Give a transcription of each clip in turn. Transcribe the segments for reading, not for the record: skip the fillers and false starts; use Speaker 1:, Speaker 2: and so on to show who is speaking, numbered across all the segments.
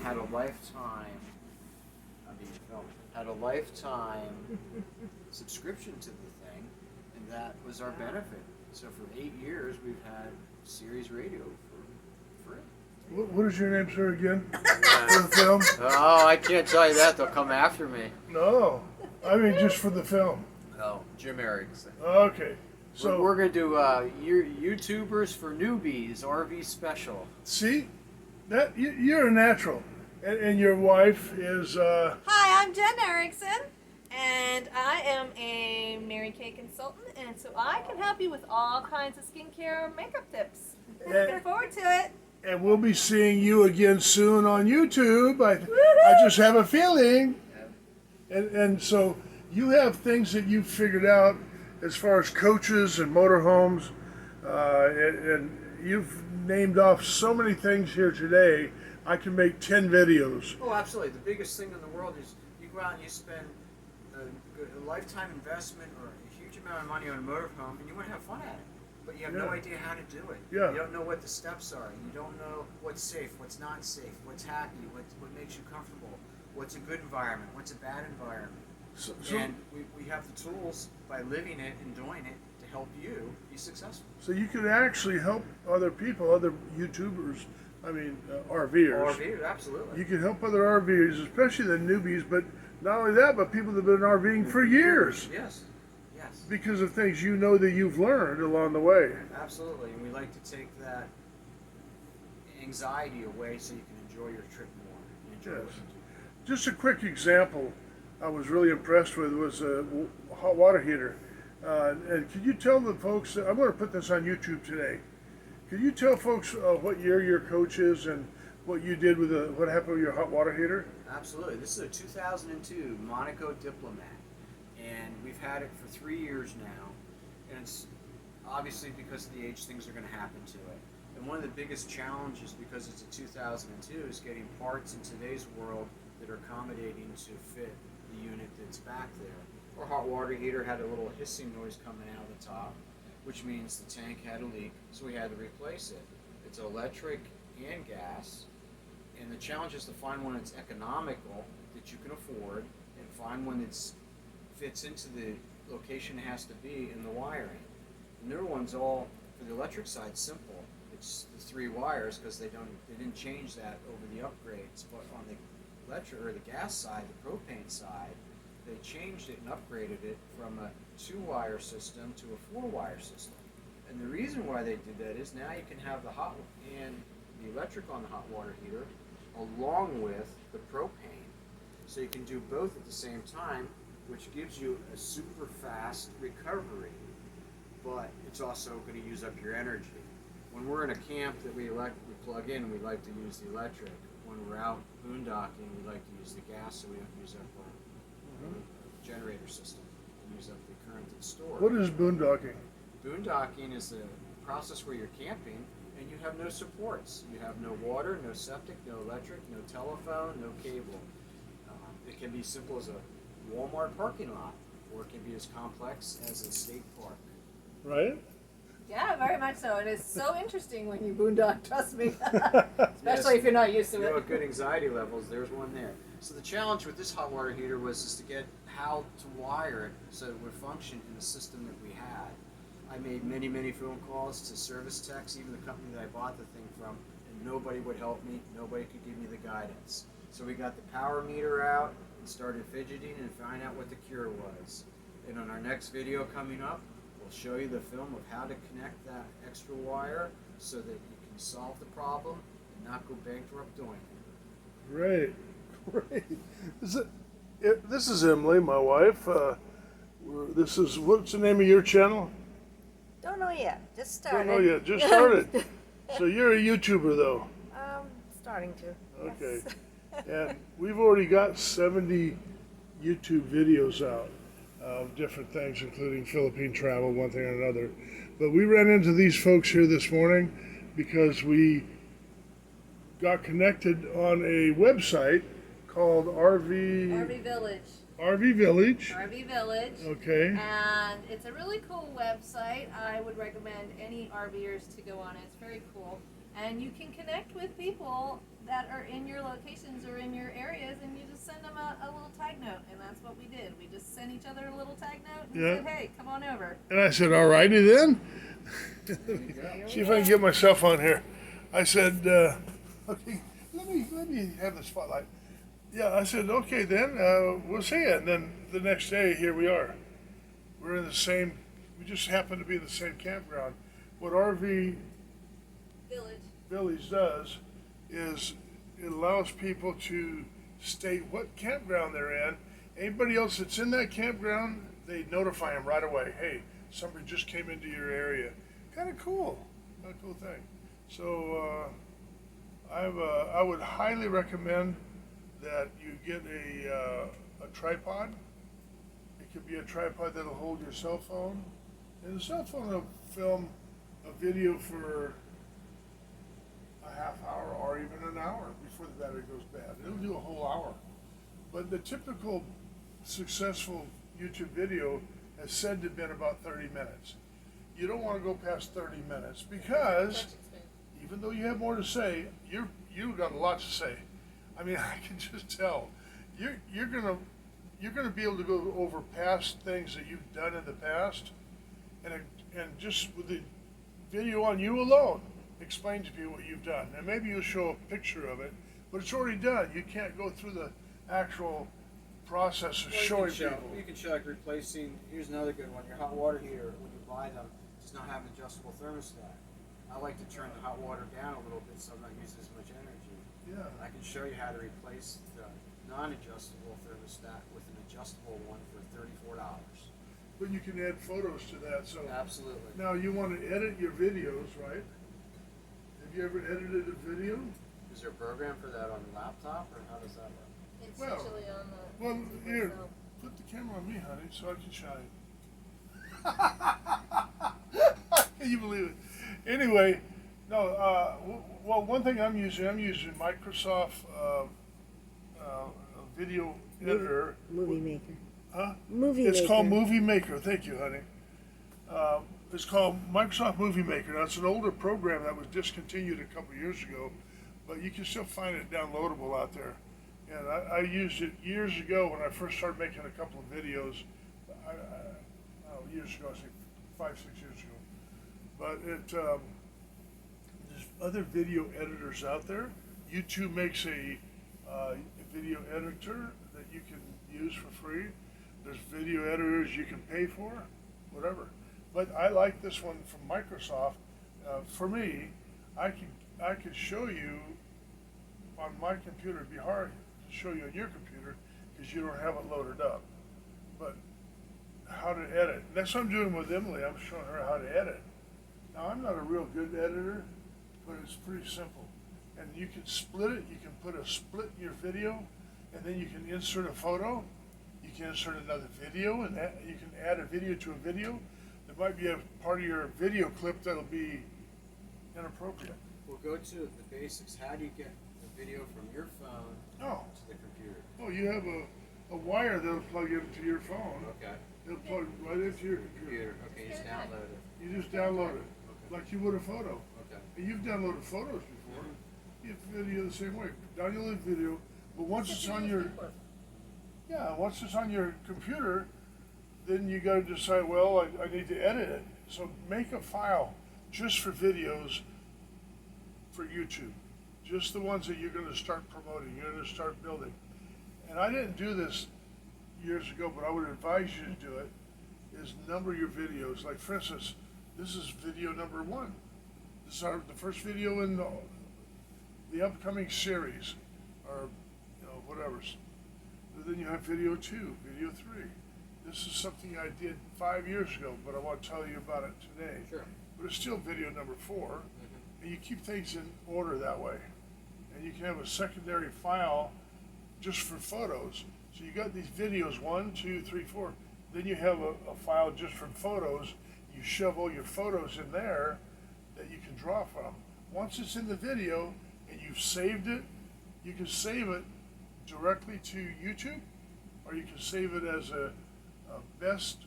Speaker 1: had a lifetime. Had a lifetime subscription to the thing, and that was our benefit. So for 8 years, we've had Sirius Radio for free.
Speaker 2: What is your name, sir, again? For the film?
Speaker 1: Oh, I can't tell you that. They'll come after me.
Speaker 2: No, I mean just for the film.
Speaker 1: Oh, Jim Erickson.
Speaker 2: Okay, so
Speaker 1: We're going to do YouTubers for Newbies RV special.
Speaker 2: see, that you're a natural, and your wife is.
Speaker 3: Hi, I'm Jen Erickson, and I am a Mary Kay consultant, and so I can help you with all kinds of skincare and makeup tips. Looking forward to it.
Speaker 2: And we'll be seeing you again soon on YouTube. I just have a feeling. And so you have things that you've figured out as far as coaches and motorhomes, and you've named off so many things here today. I can make 10 videos.
Speaker 1: Oh, absolutely. The biggest thing in the world is you go out and you spend a lifetime investment or a huge amount of money on a motorhome, and you want to have fun at it. But you have no idea how to do it.
Speaker 2: Yeah.
Speaker 1: You don't know what the steps are. You don't know what's safe, what's not safe, what's happy, what makes you comfortable, what's a good environment, what's a bad environment. And we have the tools by living it and doing it to help you be successful.
Speaker 2: So you can actually help other people, other YouTubers, RVers.
Speaker 1: RV, absolutely.
Speaker 2: You can help other RVers, especially the newbies, but not only that, but people that have been RVing for years.
Speaker 1: Yes. Yes.
Speaker 2: Because of things you know that you've learned along the way.
Speaker 1: Absolutely. And we like to take that anxiety away so you can enjoy your trip more. And enjoy
Speaker 2: Yes.
Speaker 1: what you
Speaker 2: Just a quick example I was really impressed with was a hot water heater. And could you tell the folks, I'm going to put this on YouTube today. Could you tell folks what year your coach is and what you did with what happened with your hot water heater?
Speaker 1: do. Absolutely. This is a 2002 Monaco Diplomat. And we've had it for 3 years now. And it's obviously because of the age, things are going to happen to it. And one of the biggest challenges, because it's a 2002, is getting parts in today's world that are accommodating to fit the unit that's back there. Our hot water heater had a little hissing noise coming out of the top, which means the tank had a leak, so we had to replace it. It's electric and gas, and the challenge is to find one that's economical, that you can afford, and find one that fits into the location it has to be in the wiring. The newer one's all, for the electric side, simple. It's the 3 wires because they didn't change that over the upgrades. But on the electric or the gas side, the propane side, they changed it and upgraded it from a 2-wire system to a 4-wire system. And the reason why they did that is now you can have the hot and the electric on the hot water heater along with the propane. So you can do both at the same time, which gives you a super fast recovery, but it's also going to use up your energy. When we're in a camp that we plug in, we like to use the electric. When we're out boondocking, we like to use the gas so we don't use up our generator system and use up the current that's stored.
Speaker 2: What is boondocking?
Speaker 1: Boondocking is a process where you're camping and you have no supports. You have no water, no septic, no electric, no telephone, no cable. It can be simple as a Walmart parking lot, or it can be as complex as a state park.
Speaker 2: Right?
Speaker 3: Yeah, very much so. It is so interesting when you boondock, trust me. Especially if you're not used to
Speaker 1: You know,
Speaker 3: it.
Speaker 1: at good anxiety levels, there's one there. So the challenge with this hot water heater was just to get how to wire it so it would function in the system that we had. I made many, many phone calls to service techs, even the company that I bought the thing from, and nobody would help me. Nobody could give me the guidance. So we got the power meter out and started fidgeting and finding out what the cure was. And on our next video coming up, we'll show you the film of how to connect that extra wire so that you can solve the problem and not go bankrupt doing it.
Speaker 2: Right. Right. This is Emily, my wife. What's the name of your channel?
Speaker 3: Don't know yet. Just
Speaker 2: Don't
Speaker 3: started.
Speaker 2: know yet. Just started. So you're a YouTuber, though.
Speaker 3: Starting to.
Speaker 2: Okay.
Speaker 3: Yes.
Speaker 2: And we've already got 70 YouTube videos out of different things, including Philippine travel, one thing or another. But we ran into these folks here this morning because we got connected on a website called
Speaker 3: RV Village.
Speaker 2: RV Village.
Speaker 3: RV Village.
Speaker 2: Okay.
Speaker 3: And it's a really cool website. I would recommend any RVers to go on it. It's very cool. And you can connect with people that are in your locations or in your areas, and you just send them a little tag note, and that's what we did. We just sent each other a little tag note and
Speaker 2: Yeah.
Speaker 3: said, "Hey, come on over."
Speaker 2: And I said, all righty then.
Speaker 3: Here
Speaker 2: See
Speaker 3: we
Speaker 2: if I can
Speaker 3: go.
Speaker 2: get myself on here. I said, okay, let me have the spotlight. Yeah, I said, okay then, we'll see it. And then the next day, here we are. We're in the same, we just happen to be in the same campground. What RV
Speaker 3: Village.
Speaker 2: Village does is it allows people to state what campground they're in. Anybody else that's in that campground, they notify them right away. Hey, somebody just came into your area. Kind of cool. Kind of cool thing. So I would highly recommend that you get a tripod. It could be a tripod that'll hold your cell phone, and the cell phone will film a video for a half hour or even an hour before the battery goes bad. It'll do a whole hour. But the typical successful YouTube video has said to have been about 30 minutes. You don't want to go past 30 minutes because even though you have more to say, you've got a lot to say. I mean, I can just tell. You're gonna be able to go over past things that you've done in the past, and just with the video on you alone, explain to people what you've done. And maybe you'll show a picture of it, but it's already done. You can't go through the actual process of showing people.
Speaker 1: You can show like replacing. Here's another good one. Your hot water heater, when you buy them, does not have an adjustable thermostat. I like to turn the hot water down a little bit so I'm not using as much energy.
Speaker 2: Yeah.
Speaker 1: I can show you how to replace the non-adjustable thermostat with an adjustable one for $34.
Speaker 2: But you can add photos to that. So
Speaker 1: Absolutely.
Speaker 2: now you want to edit your videos, right? Have you ever edited a video?
Speaker 1: Is there a program for that on your laptop, or how does that work?
Speaker 3: It's
Speaker 2: Well,
Speaker 3: usually on the.
Speaker 2: Well, here,
Speaker 3: So-
Speaker 2: put the camera on me, honey, so I can shine. Can you believe it? Anyway, no. Well, one thing I'm using Microsoft Video Editor.
Speaker 4: Movie Maker.
Speaker 2: Huh?
Speaker 4: Movie
Speaker 2: It's
Speaker 4: Maker.
Speaker 2: called Movie Maker. Thank you, honey. It's called Microsoft Movie Maker. Now, it's an older program that was discontinued a couple years ago, but you can still find it downloadable out there. And I used it years ago when I first started making a couple of videos. Years ago, I think 5, 6 years ago. But there's other video editors out there. YouTube makes a video editor that you can use for free. There's video editors you can pay for, whatever. But I like this one from Microsoft. For me, I could show you on my computer. It'd be hard to show you on your computer because you don't have it loaded up. But how to edit. That's what I'm doing with Emily. I'm showing her how to edit. Now, I'm not a real good editor, but it's pretty simple. And you can split it. You can put a split in your video, and then you can insert a photo. You can insert another video, and you can add a video to a video. There might be a part of your video clip that'll be inappropriate.
Speaker 1: We'll go to the basics. How do you get the video from your phone
Speaker 2: Oh,
Speaker 1: to the computer?
Speaker 2: oh, you have a wire that'll plug into your phone.
Speaker 1: Okay.
Speaker 2: It'll plug right into your computer.
Speaker 1: Computer. Okay, you just download it.
Speaker 2: You just download it
Speaker 1: Okay.
Speaker 2: like you would a photo.
Speaker 1: Okay.
Speaker 2: And you've downloaded photos before. You have video the same way. Download video, but once it's on your once it's on your computer, then you got to decide. Well, I need to edit it. So make a file just for videos for YouTube, just the ones that you're going to start promoting. You're going to start building. And I didn't do this years ago, but I would advise you to do it. Is number your videos. Like for instance, this is video number 1. This is the first video in the upcoming series, or whatever. But then you have video 2, video 3. This is something I did 5 years ago, but I want to tell you about it today.
Speaker 1: Sure.
Speaker 2: But it's still video number 4, and you keep things in order that way. And you can have a secondary file just for photos. So you got these videos 1, 2, 3, 4. Then you have a file just for photos. You shove all your photos in there that you can draw from. Once it's in the video and you've saved it, you can save it directly to YouTube, or you can save it as a best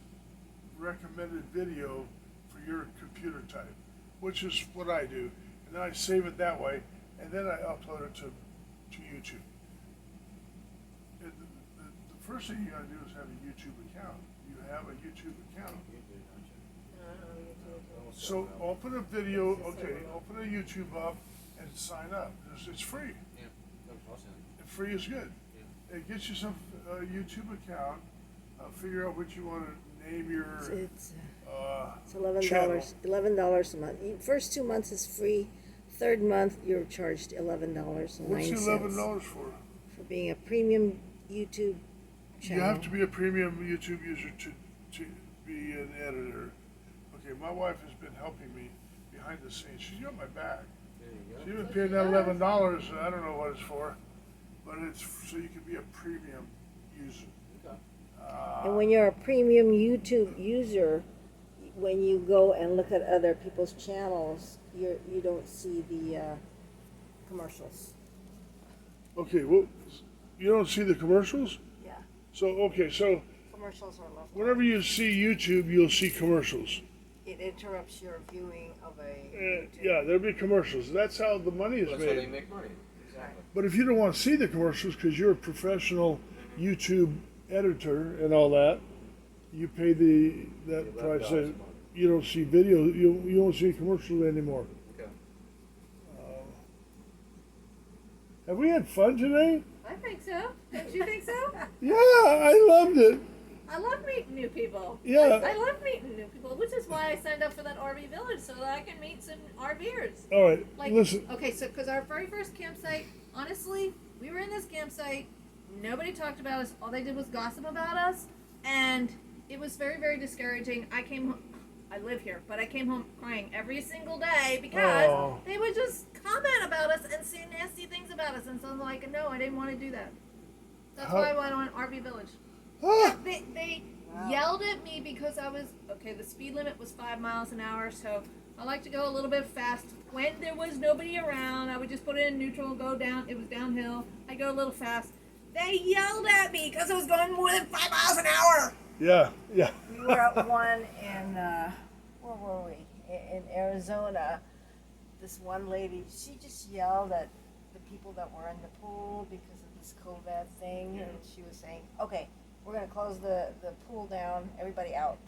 Speaker 2: recommended video for your computer type, which is what I do. And then I save it that way, and then I upload it to to YouTube. The first thing you gotta do is have a YouTube account. You have a YouTube account. So open a video, okay, open a YouTube up and sign up. It's free.
Speaker 1: Yeah. No cost.
Speaker 2: And free is good.
Speaker 1: Yeah.
Speaker 2: It gets you some YouTube account. Figure out what you want to name your
Speaker 4: It's
Speaker 2: channel.
Speaker 4: $11. $11 a month. First 2 months is free. Third month you're charged $11.09.
Speaker 2: What's $11 for?
Speaker 4: For being a premium YouTube channel.
Speaker 2: You have to be a premium YouTube user to be an editor. Okay, my wife has been helping me behind the scenes. She's got my back.
Speaker 1: There you go.
Speaker 2: She's been paying that $11, and I don't know what it's for, but it's so you can be a premium user.
Speaker 1: Okay.
Speaker 4: And when you're a premium YouTube user, when you go and look at other people's channels, you don't see the commercials.
Speaker 2: Okay, well, you don't see the commercials?
Speaker 4: Yeah.
Speaker 2: So, okay, so
Speaker 4: Commercials are left.
Speaker 2: whenever you see YouTube, you'll see commercials.
Speaker 4: It interrupts your viewing of a
Speaker 2: Yeah, there'll be commercials. That's how the money is
Speaker 1: That's how they
Speaker 2: made.
Speaker 1: make money. Exactly.
Speaker 2: But if you don't want to see the commercials because you're a professional YouTube editor and all that, you pay that price.
Speaker 1: $11 a month.
Speaker 2: You don't see video. You don't see commercials anymore.
Speaker 1: Okay.
Speaker 2: Have we had fun today?
Speaker 3: I think so. Don't you think so?
Speaker 2: Yeah, I loved it.
Speaker 3: I love meeting new people.
Speaker 2: Yeah.
Speaker 3: I love meeting new people, which is why I signed up for that RV Village so that I can meet some RVers.
Speaker 2: All right,
Speaker 3: Like,
Speaker 2: listen.
Speaker 3: okay, so because our very first campsite, honestly, we were in this campsite. Nobody talked about us. All they did was gossip about us, and it was very, very discouraging. I live here, but I came home crying every single day because
Speaker 2: Oh.
Speaker 3: they would just comment about us and say nasty things about us, and so I'm like, no, I didn't want to do that. That's
Speaker 2: How-
Speaker 3: why I went on RV Village.
Speaker 2: Ah,
Speaker 3: They yelled at me because I was okay. The speed limit was 5 miles an hour, so I like to go a little bit fast. When there was nobody around, I would just put it in neutral and go down. It was downhill. I go a little fast. They yelled at me because I was going more than 5 miles an hour.
Speaker 2: yeah.
Speaker 4: We were at one in where were we? In Arizona. This one lady, she just yelled at the people that were in the pool because of this COVID thing, and she was saying, "Okay, we're gonna close the pool down. Everybody out."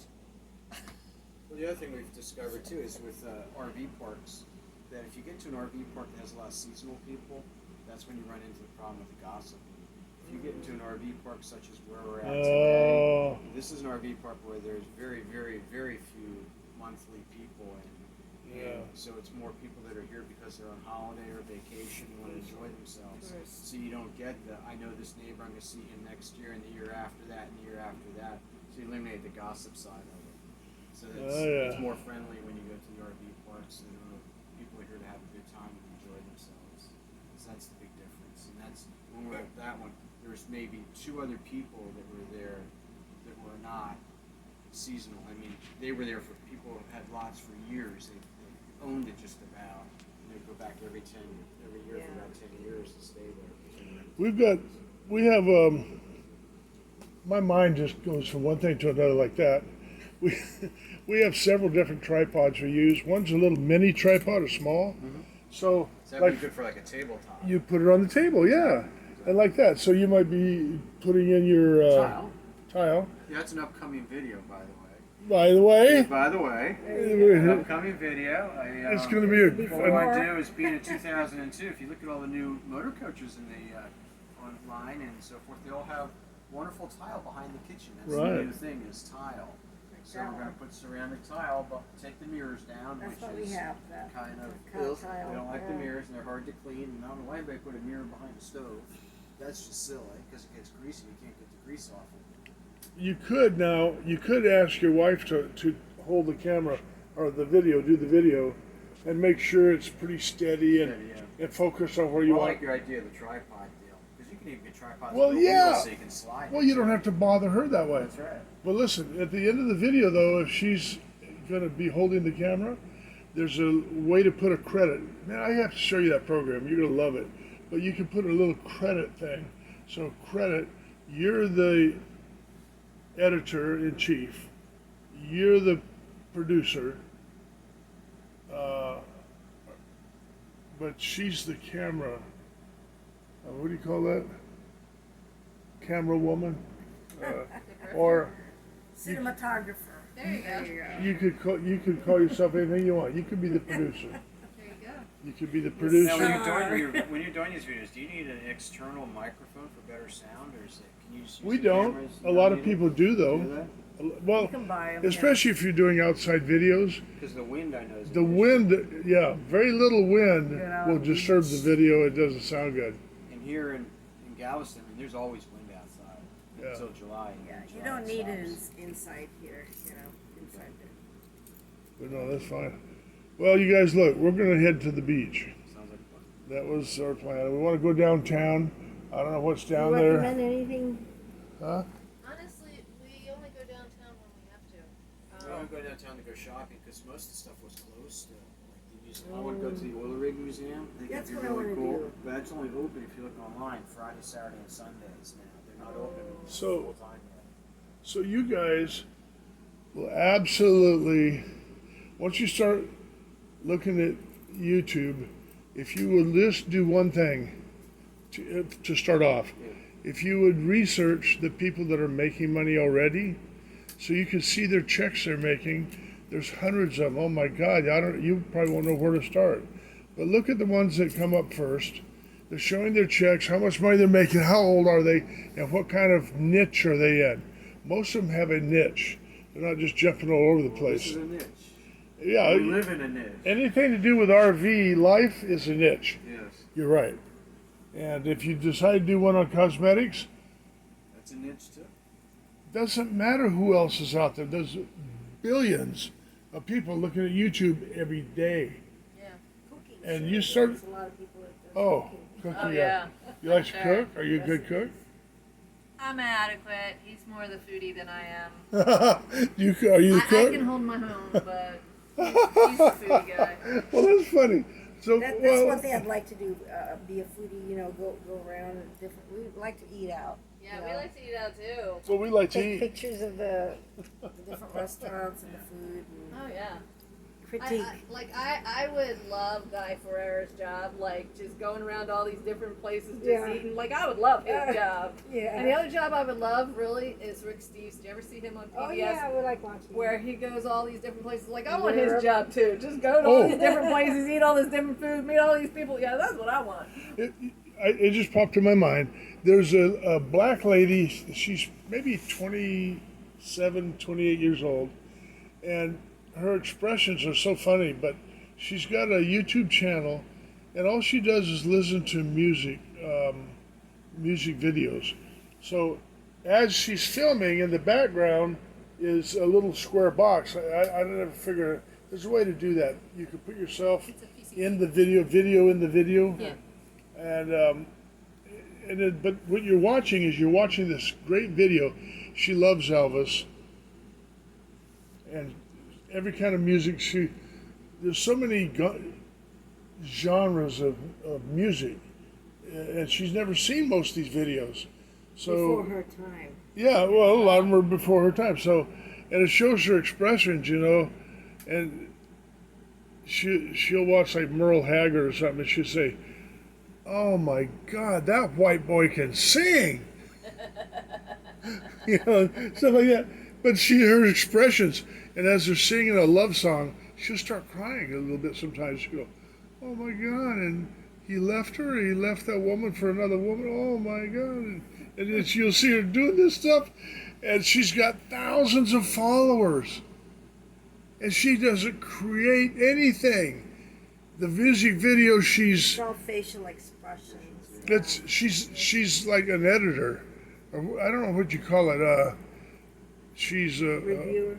Speaker 1: Well, the other thing we've discovered too is with RV parks that if you get to an RV park that has a lot of seasonal people, that's when you run into the problem with the gossip. If you get into an RV park such as where we're at today,
Speaker 2: Oh,
Speaker 1: this is an RV park where there's very, very, very few monthly people, and
Speaker 2: Yeah.
Speaker 1: so it's more people that are here because they're on holiday or vacation and want to enjoy themselves.
Speaker 4: Tourists.
Speaker 1: So you don't get the I know this neighbor, I'm going to see him next year, and the year after that, and the year after that. So you eliminate the gossip side of it. So it's more friendly when you go to the RV parks, and people are here to have a good time and enjoy themselves. So that's the big difference. And that's when we're at that one. There was maybe 2 other people that were there that were not seasonal. I mean, they were there for people who had lots for years. They owned it just about. And they'd go back every year for about 10 years to stay there.
Speaker 2: we have my mind just goes from one thing to another like that. We have several different tripods we use. One's a little mini tripod, a small. So
Speaker 1: So that'd
Speaker 2: like
Speaker 1: be good for like a tabletop.
Speaker 2: you put it on the table, yeah, and like that. So you might be putting in your tile.
Speaker 1: Yeah, that's an upcoming video, by the way.
Speaker 2: By the way,
Speaker 1: By the way, an
Speaker 2: it's
Speaker 1: upcoming video.
Speaker 2: going to be a
Speaker 1: What I want to do is being in 2002. If you look at all the new motor coaches in the online and so forth, they all have wonderful tile behind the kitchen. That's
Speaker 2: Right.
Speaker 1: the new thing is tile. So we're going to put ceramic tile, but take the mirrors down,
Speaker 4: That's
Speaker 1: which
Speaker 4: what we
Speaker 1: is
Speaker 4: have. That
Speaker 1: kind of
Speaker 4: kind tile,
Speaker 1: we don't like the
Speaker 4: yeah.
Speaker 1: mirrors and they're hard to clean. And I don't know why anybody put a mirror behind the stove. That's just silly because it gets greasy. You can't get the grease off it.
Speaker 2: You could ask your wife to hold the camera or the video, do the video, and make sure it's pretty steady and focus on where you
Speaker 1: I
Speaker 2: want.
Speaker 1: like your idea of the tripod deal because you can even get tripods
Speaker 2: Well,
Speaker 1: with
Speaker 2: yeah.
Speaker 1: wheels so you can slide.
Speaker 2: Well,
Speaker 1: it,
Speaker 2: you don't
Speaker 1: too.
Speaker 2: have to bother her that way.
Speaker 1: That's right.
Speaker 2: But listen, at the end of the video, though, if she's going to be holding the camera, there's a way to put a credit. Man, I have to show you that program. You're going to love it. But you can put a little credit thing. So credit, you're the editor-in-chief. You're the producer. But she's the camera what do you call that? Camera woman, or
Speaker 4: Cinematographer.
Speaker 3: There you go.
Speaker 2: you could call yourself anything you want. You could be the producer.
Speaker 3: There you go.
Speaker 2: You could be the
Speaker 1: Now,
Speaker 2: producer.
Speaker 1: when you're doing these videos, do you need an external microphone for better sound, or is it? Can you just use
Speaker 2: We
Speaker 1: the
Speaker 2: don't.
Speaker 1: cameras?
Speaker 2: A lot of people do
Speaker 1: do
Speaker 2: though.
Speaker 1: that
Speaker 2: Well,
Speaker 4: You can buy 'em,
Speaker 2: especially if you're doing outside videos.
Speaker 1: because the wind, I know, is
Speaker 2: The
Speaker 1: an issue.
Speaker 2: wind, yeah, very little wind
Speaker 4: Yeah.
Speaker 2: will disturb the video. It doesn't sound good.
Speaker 1: And here in Galveston, I mean, there's always wind outside
Speaker 2: Yeah.
Speaker 1: until July. and
Speaker 4: Yeah,
Speaker 1: then
Speaker 4: you
Speaker 1: July
Speaker 4: don't need it
Speaker 1: stops.
Speaker 4: inside here, inside there.
Speaker 2: But no, that's fine. Well, you guys, look, we're gonna head to the beach.
Speaker 1: Sounds like fun.
Speaker 2: That was our plan. We want to go downtown. I don't know what's down
Speaker 4: you
Speaker 2: there.
Speaker 4: recommend anything?
Speaker 2: Huh?
Speaker 3: Honestly, we only go downtown when we have to.
Speaker 1: I want to go downtown to go shopping because most of the stuff was closed still. Like the museum, I want to go to the Oil Rig Museum. I think
Speaker 4: That's
Speaker 1: that'd be
Speaker 4: what I
Speaker 1: really
Speaker 4: wanna
Speaker 1: cool.
Speaker 4: do.
Speaker 1: But that's only open if you look online Friday, Saturday, and Sundays now. They're not open
Speaker 2: So-
Speaker 1: full time yet.
Speaker 2: So you guys will absolutely, once you start looking at YouTube, if you would just do one thing to start off, if you would research the people that are making money already, so you can see their checks they're making. There's hundreds of them. Oh my God, you probably won't know where to start. But look at the ones that come up first. They're showing their checks, how much money they're making, how old are they, and what kind of niche are they in. Most of them have a niche. They're not just jumping all over the
Speaker 1: This
Speaker 2: place.
Speaker 1: is a niche.
Speaker 2: Yeah,
Speaker 1: We live in a niche.
Speaker 2: anything to do with RV life is a niche.
Speaker 1: Yes,
Speaker 2: You're right. And if you decide to do one on cosmetics,
Speaker 1: that's a niche too.
Speaker 2: doesn't matter who else is out there. There's billions of people looking at YouTube every day.
Speaker 3: Yeah.
Speaker 4: Cooking.
Speaker 2: And you start-
Speaker 4: There's a lot of people that do
Speaker 2: Oh,
Speaker 4: cooking.
Speaker 2: cooking.
Speaker 3: Oh yeah.
Speaker 2: You like to
Speaker 3: Sure.
Speaker 2: cook? Are you a good cook?
Speaker 3: I'm adequate. He's more the foodie than I am.
Speaker 2: Are you the
Speaker 3: I
Speaker 2: cook?
Speaker 3: can hold my own, but he's the foodie guy.
Speaker 2: Well, that's funny. So,
Speaker 4: That's
Speaker 2: well,
Speaker 4: one thing I'd like to do, be a foodie, go around and different, we like to eat out.
Speaker 3: Yeah,
Speaker 4: you
Speaker 3: we
Speaker 4: know.
Speaker 3: like to eat out too.
Speaker 2: well, we like to
Speaker 4: Take
Speaker 2: eat.
Speaker 4: pictures of the different restaurants and the food
Speaker 3: Oh
Speaker 4: and
Speaker 3: yeah.
Speaker 4: critique.
Speaker 3: I would love Guy Ferrera's job, like just going around all these different places just
Speaker 4: Yeah.
Speaker 3: eating. Like I would love his
Speaker 4: Yeah.
Speaker 3: job.
Speaker 4: Yeah.
Speaker 3: And the other job I would love really is Rick Steves. Do you ever see him on PBS?
Speaker 4: Oh yeah, we like watching.
Speaker 3: Where he goes all these different places. Like I want
Speaker 4: Europe.
Speaker 3: his job too. Just go to
Speaker 2: Oh.
Speaker 3: all these different places, eat all this different food, meet all these people. Yeah, that's what I want.
Speaker 2: It just popped in my mind. There's a black lady. She's maybe 27, 28 years old, and her expressions are so funny. But she's got a YouTube channel, and all she does is listen to music, music videos. So, as she's filming, in the background is a little square box. I never figured there's a way to do that. You can put yourself
Speaker 3: It's a PC.
Speaker 2: in the video in the video.
Speaker 3: Yeah.
Speaker 2: But what you're watching is you're watching this great video. She loves Elvis, and every kind of music. There's so many genres of music, and she's never seen most of these videos. So
Speaker 4: before her time.
Speaker 2: yeah, well, a lot of them were before her time. So, and it shows her expressions, and she'll watch like Merle Haggard or something, and she'll say, "Oh my God, that white boy can sing," stuff like that. But her expressions, and as they're singing a love song, she'll start crying a little bit sometimes. She'll go, "Oh my God," and he left her. He left that woman for another woman. Oh my God. And then you'll see her doing this stuff, and she's got thousands of followers. And she doesn't create anything. The music video,
Speaker 4: It's all facial expressions.
Speaker 2: she's like an editor. Or I don't know what you call it. She's
Speaker 4: Reviewer.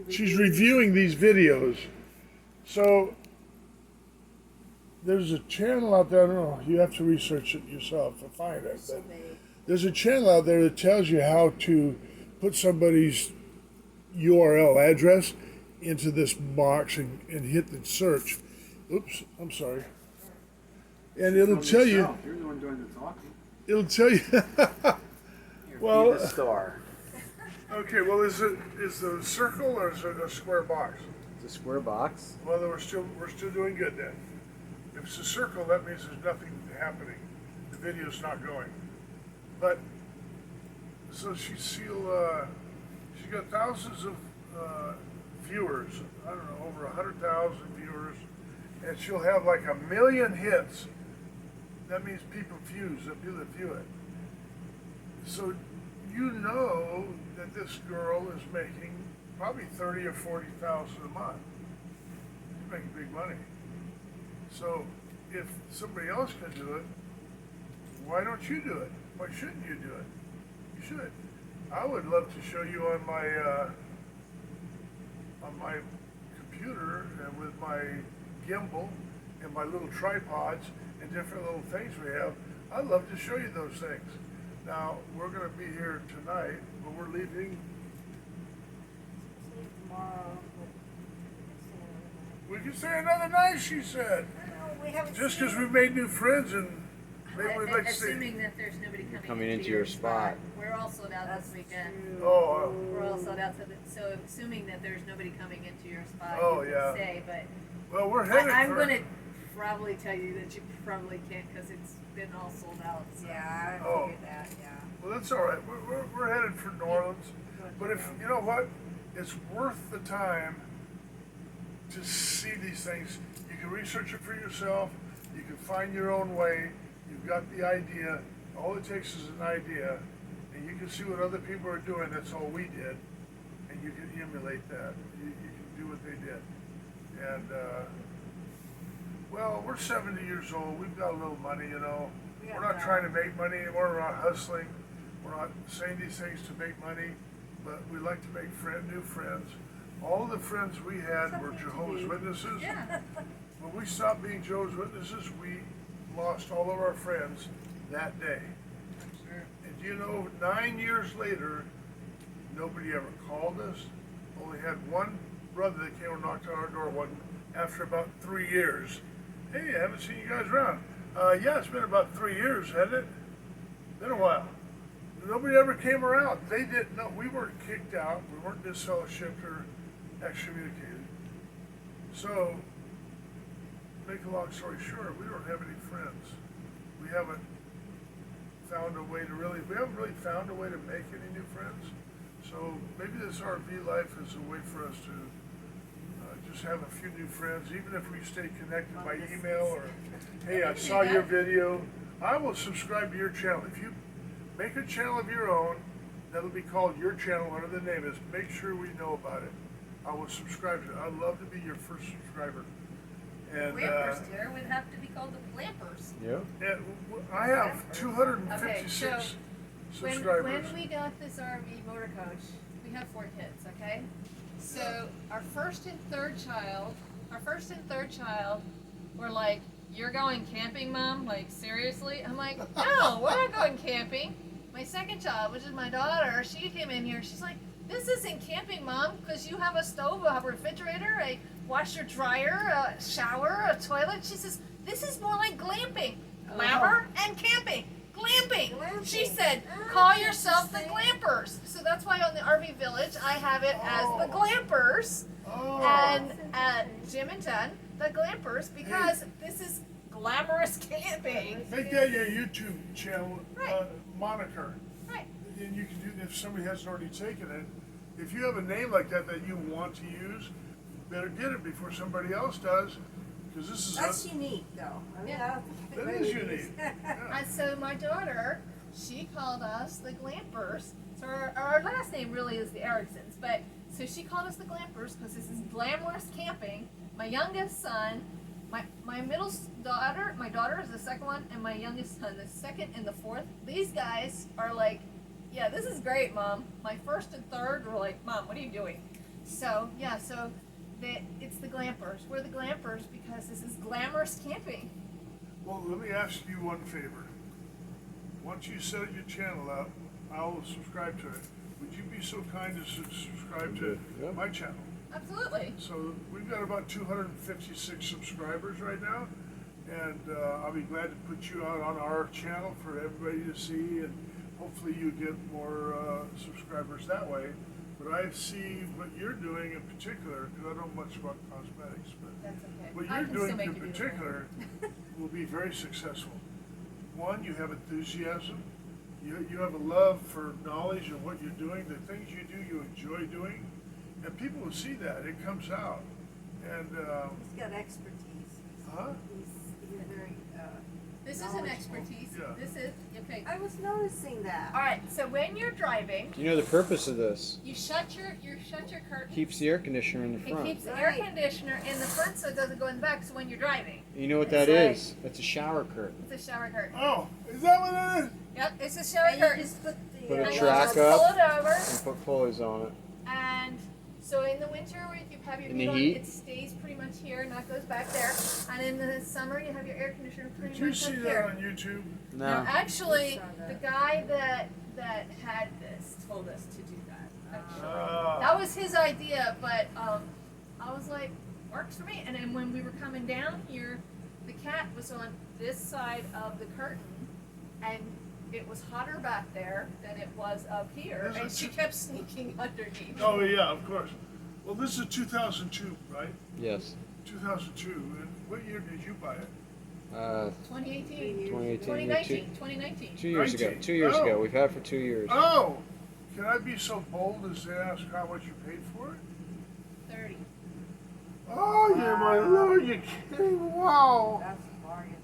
Speaker 2: she's reviewing these videos. So there's a channel out there. I don't know. You have to research it yourself to find it. But there's a channel out there that tells you how to put somebody's URL address into this box and hit the search. Oops, I'm sorry. And it'll
Speaker 1: Film
Speaker 2: tell you.
Speaker 1: yourself. You're the one doing the talking.
Speaker 2: It'll tell you.
Speaker 1: You're
Speaker 2: Well-
Speaker 1: be the star.
Speaker 2: Okay. Well, is the circle or is it a square box?
Speaker 1: It's a square box.
Speaker 2: Well, then we're still doing good then. If it's a circle, that means there's nothing happening. If video's not going. But so she's got thousands of viewers. I don't know, over 100,000 viewers, and she'll have like 1 million hits. That means people view it. So you know that this girl is making probably 30 or 40,000 a month. She's making big money. So if somebody else can do it, why don't you do it? Why shouldn't you do it? You should. I would love to show you on my computer and with my gimbal and my little tripods and different little things we have. I'd love to show you those things. Now, we're going to be here tonight, but we're leaving.
Speaker 4: Tomorrow.
Speaker 2: We can stay another night, she said.
Speaker 4: We haven't
Speaker 2: Just
Speaker 4: seen
Speaker 2: because we've made new friends and maybe we'd like to
Speaker 5: Assuming
Speaker 2: see.
Speaker 5: that there's nobody
Speaker 6: Coming into your spot.
Speaker 5: We're all sold out
Speaker 4: That's
Speaker 5: this weekend.
Speaker 4: true.
Speaker 2: Oh,
Speaker 5: We're all sold out, so assuming that there's nobody coming into your spot,
Speaker 2: Oh,
Speaker 5: you
Speaker 2: yeah.
Speaker 5: can stay, but
Speaker 2: well, we're headed
Speaker 5: I'm
Speaker 2: for.
Speaker 5: gonna probably tell you that you probably can't because it's been all sold out. So.
Speaker 4: Yeah, I
Speaker 2: Oh.
Speaker 4: figured that, yeah.
Speaker 2: Well, that's all right. We're headed for New Orleans. But if you know what, it's worth the time to see these things. You can research it for yourself. You can find your own way. You've got the idea. All it takes is an idea, and you can see what other people are doing. That's all we did, and you can emulate that. You can do what they did. And well, we're 70 years old. We've got a little money, you know. We're not trying to make money. We're not hustling. We're not saying these things to make money, but we like to make new friends. All the friends we had were Jehovah's Witnesses.
Speaker 5: Yeah.
Speaker 2: When we stopped being Jehovah's Witnesses, we lost all of our friends that day.
Speaker 5: Sure.
Speaker 2: And do you know, 9 years later, nobody ever called us. Only had one brother that came and knocked on our door after about 3 years. Hey, I haven't seen you guys around. Yeah, it's been about 3 years, hasn't it? Been a while. Nobody ever came around. They didn't know. We weren't kicked out. We weren't disfellowshipped or excommunicated. So, make a long story short, we don't have any friends. We haven't found a way to we haven't really found a way to make any new friends. So maybe this RV life is a way for us to just have a few new friends, even if we stay connected by email or, hey, I saw your video. I will subscribe to your channel. If you make a channel of your own, that'll be called your channel, whatever the name is. Make sure we know about it. I will subscribe to it. I'd love to be your first subscriber. And
Speaker 5: Glampers, dear, would have to be called the Glampers.
Speaker 6: Yeah.
Speaker 2: I have 256
Speaker 3: Okay, When
Speaker 2: subscribers.
Speaker 3: we got this RV motor coach, we have 4 kids, okay? So our first and third child were like, "You're going camping, Mom? Like, seriously?" I'm like, "No, we're not going camping." My second child, which is my daughter, she came in here, she's like, "This isn't camping, Mom, because you have a stove, a refrigerator, a washer dryer, a shower, a toilet." She says, "This is more like glamping. Glamour and camping. Glamping." She said, "Call yourself the Glampers." So that's why on the RV Village I have it as the Glampers,
Speaker 2: Oh,
Speaker 3: and at Jim and Jen, the Glampers, because this is glamorous camping.
Speaker 2: make that your YouTube channel
Speaker 3: Right.
Speaker 2: moniker.
Speaker 3: Right.
Speaker 2: And you can do, if somebody hasn't already taken it, if you have a name like that you want to use, better get it before somebody else does, because this is
Speaker 4: That's unique, though. I mean,
Speaker 3: Yeah.
Speaker 4: I don't think
Speaker 2: that
Speaker 4: anybody
Speaker 2: is
Speaker 4: uses-
Speaker 2: unique. Yeah.
Speaker 3: And so my daughter, she called us the Glampers. So our last name really is the Ericksons, but so she called us the Glampers because this is glamorous camping. My youngest son, my middle daughter, my daughter is the second one, and my youngest son, the second and the fourth. These guys are like, "Yeah, this is great, Mom." My first and third were like, "Mom, what are you doing?" So yeah, so it's the Glampers. We're the Glampers because this is glamorous camping.
Speaker 2: Well, let me ask you one favor. Once you set your channel up, I'll subscribe to it. Would you be so kind as to subscribe to
Speaker 6: Yeah.
Speaker 2: my channel?
Speaker 3: Absolutely.
Speaker 2: So we've got about 256 subscribers right now, and I'll be glad to put you out on our channel for everybody to see, and hopefully you get more subscribers that way. But I see what you're doing in particular, because I don't know much about cosmetics, but
Speaker 3: That's okay.
Speaker 2: what
Speaker 5: I
Speaker 2: you're
Speaker 5: can
Speaker 2: doing
Speaker 5: still make
Speaker 2: in
Speaker 5: you beautiful.
Speaker 2: particular will be very successful. one, you have enthusiasm. You have a love for knowledge and what you're doing. The things you do, you enjoy doing, and people will see that. It comes out, and
Speaker 4: He's got expertise.
Speaker 2: huh?
Speaker 4: He's very.
Speaker 3: This isn't expertise.
Speaker 2: Yeah.
Speaker 3: This is okay.
Speaker 4: I was noticing that.
Speaker 3: All right. So when you're driving,
Speaker 6: You know the purpose of this?
Speaker 3: you shut your curtain.
Speaker 6: Keeps the air conditioner in the
Speaker 3: It
Speaker 6: front.
Speaker 3: keeps the
Speaker 4: Right.
Speaker 3: air conditioner in the front so it doesn't go in the back. So when you're driving,
Speaker 6: You know what that
Speaker 3: It's
Speaker 6: is? That's a shower curtain.
Speaker 3: it's a shower curtain.
Speaker 2: Oh, is that what it is?
Speaker 3: Yep, it's a shower
Speaker 4: And you
Speaker 3: curtain.
Speaker 4: just put the.
Speaker 6: Put a
Speaker 3: And you
Speaker 6: track
Speaker 3: just
Speaker 6: up.
Speaker 3: pull it over,
Speaker 6: And put pulleys on it.
Speaker 3: and so in the winter where you have your
Speaker 6: In the
Speaker 3: heat on,
Speaker 6: heat?
Speaker 3: it stays pretty much here, and that goes back there. And in the summer, you have your air conditioner pretty
Speaker 2: Did you
Speaker 3: much
Speaker 2: see
Speaker 3: up
Speaker 2: that
Speaker 3: here.
Speaker 2: on YouTube?
Speaker 3: Now,
Speaker 6: No.
Speaker 3: actually,
Speaker 4: I saw
Speaker 3: the
Speaker 4: that.
Speaker 3: guy that had this told us to do that. Actually,
Speaker 2: Ah.
Speaker 3: that was his idea, but I was like, works for me. And then when we were coming down here, the cat was on this side of the curtain, and it was hotter back there than it was up here,
Speaker 2: Is
Speaker 3: and
Speaker 2: it
Speaker 3: she
Speaker 2: too-
Speaker 3: kept sneaking underneath.
Speaker 2: Oh yeah, of course. Well, this is 2002, right?
Speaker 6: Yes.
Speaker 2: 2002. And what year did you buy it?
Speaker 3: 2018.
Speaker 6: 2018.
Speaker 3: 2019. 2019.
Speaker 6: 2 years ago.
Speaker 2: 19.
Speaker 6: 2 years
Speaker 2: Oh.
Speaker 6: ago. We've had it for 2 years.
Speaker 2: Oh, can I be so bold as to ask how much you paid for it?
Speaker 3: 30.
Speaker 2: Oh, yeah, my lord, you kidding? Wow.
Speaker 4: That's a bargain.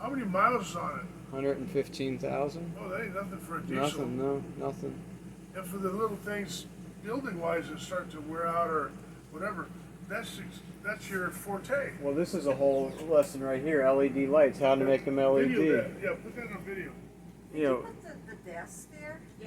Speaker 2: How many miles is on it?
Speaker 6: 115,000?
Speaker 2: Oh, that ain't nothing for a diesel.
Speaker 6: Nothing, no, nothing.
Speaker 2: And for the little things, building-wise, that start to wear out or whatever, that's your forte.
Speaker 6: Well, this is a whole lesson right here. LED lights, how to make them LED.
Speaker 2: Video that. Yeah, put that on video.
Speaker 6: You know,
Speaker 4: Put the desk there.